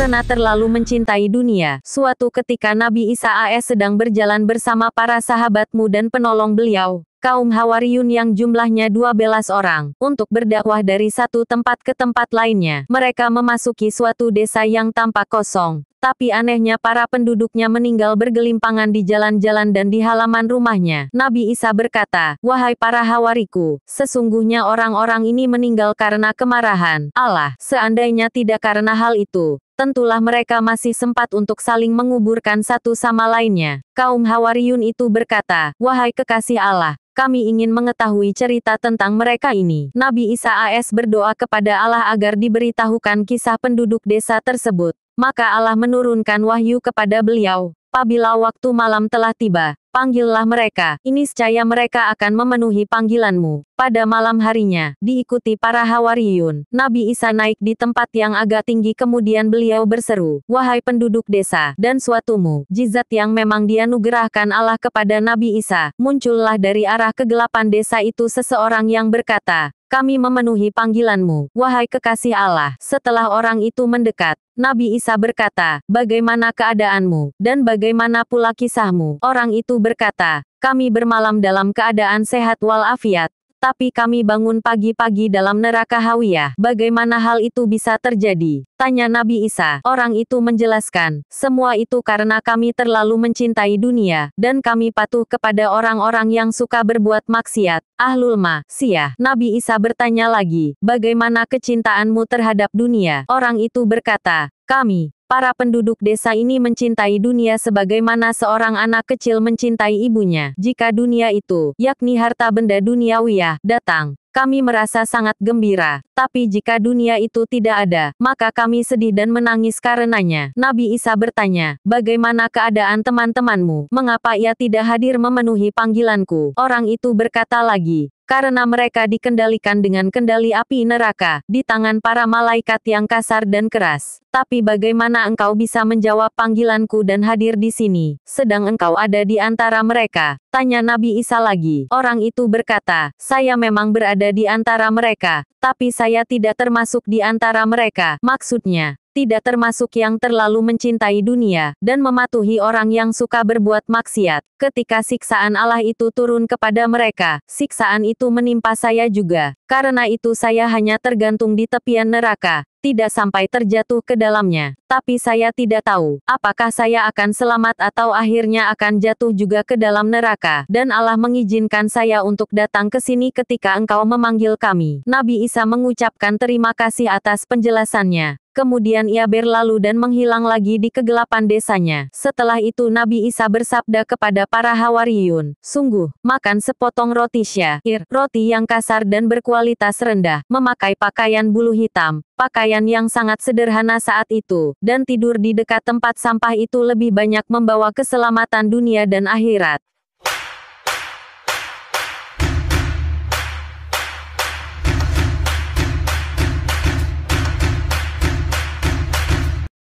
karena terlalu mencintai dunia. Suatu ketika Nabi Isa AS sedang berjalan bersama para sahabatmu dan penolong beliau, kaum Hawariyun yang jumlahnya 12 orang, untuk berdakwah dari satu tempat ke tempat lainnya. Mereka memasuki suatu desa yang tampak kosong, tapi anehnya para penduduknya meninggal bergelimpangan di jalan-jalan dan di halaman rumahnya. Nabi Isa berkata, "Wahai para Hawariku, sesungguhnya orang-orang ini meninggal karena kemarahan Allah. Seandainya tidak karena hal itu, tentulah mereka masih sempat untuk saling menguburkan satu sama lainnya." Kaum Hawariyun itu berkata, "Wahai kekasih Allah, kami ingin mengetahui cerita tentang mereka ini." Nabi Isa AS berdoa kepada Allah agar diberitahukan kisah penduduk desa tersebut. Maka Allah menurunkan wahyu kepada beliau. "Apabila waktu malam telah tiba, panggillah mereka, niscaya mereka akan memenuhi panggilanmu." Pada malam harinya, diikuti para Hawariyun, Nabi Isa naik di tempat yang agak tinggi kemudian beliau berseru, "Wahai penduduk desa, dan suatu mukjizat yang memang dianugerahkan Allah kepada Nabi Isa." Muncullah dari arah kegelapan desa itu seseorang yang berkata, "Kami memenuhi panggilanmu, wahai kekasih Allah." Setelah orang itu mendekat, Nabi Isa berkata, "Bagaimana keadaanmu, dan bagaimana pula kisahmu?" Orang itu berkata, "Kami bermalam dalam keadaan sehat walafiat, tapi kami bangun pagi-pagi dalam neraka Hawiyah." "Bagaimana hal itu bisa terjadi?" tanya Nabi Isa. Orang itu menjelaskan, "Semua itu karena kami terlalu mencintai dunia, dan kami patuh kepada orang-orang yang suka berbuat maksiat, ahlul maksiyah." Nabi Isa bertanya lagi, "Bagaimana kecintaanmu terhadap dunia?" Orang itu berkata, "Kami, para penduduk desa ini mencintai dunia sebagaimana seorang anak kecil mencintai ibunya. Jika dunia itu, yakni harta benda duniawiyah, datang, kami merasa sangat gembira. Tapi jika dunia itu tidak ada, maka kami sedih dan menangis karenanya." Nabi Isa bertanya, "Bagaimana keadaan teman-temanmu? Mengapa ia tidak hadir memenuhi panggilanku?" Orang itu berkata lagi, "Karena mereka dikendalikan dengan kendali api neraka, di tangan para malaikat yang kasar dan keras." "Tapi bagaimana engkau bisa menjawab panggilanku dan hadir di sini, sedang engkau ada di antara mereka?" tanya Nabi Isa lagi. Orang itu berkata, "Saya memang berada di antara mereka, tapi saya tidak termasuk di antara mereka." Maksudnya, tidak termasuk yang terlalu mencintai dunia, dan mematuhi orang yang suka berbuat maksiat. Ketika siksaan Allah itu turun kepada mereka, siksaan itu menimpa saya juga. Karena itu saya hanya tergantung di tepian neraka, tidak sampai terjatuh ke dalamnya. Tapi saya tidak tahu, apakah saya akan selamat atau akhirnya akan jatuh juga ke dalam neraka. Dan Allah mengizinkan saya untuk datang ke sini ketika engkau memanggil kami." Nabi Isa mengucapkan terima kasih atas penjelasannya. Kemudian ia berlalu dan menghilang lagi di kegelapan desanya. Setelah itu Nabi Isa bersabda kepada para Hawariyun, "Sungguh, makan sepotong roti syair, roti yang kasar dan berkualitas rendah, memakai pakaian bulu hitam, pakaian yang sangat sederhana saat itu, dan tidur di dekat tempat sampah itu lebih banyak membawa keselamatan dunia dan akhirat."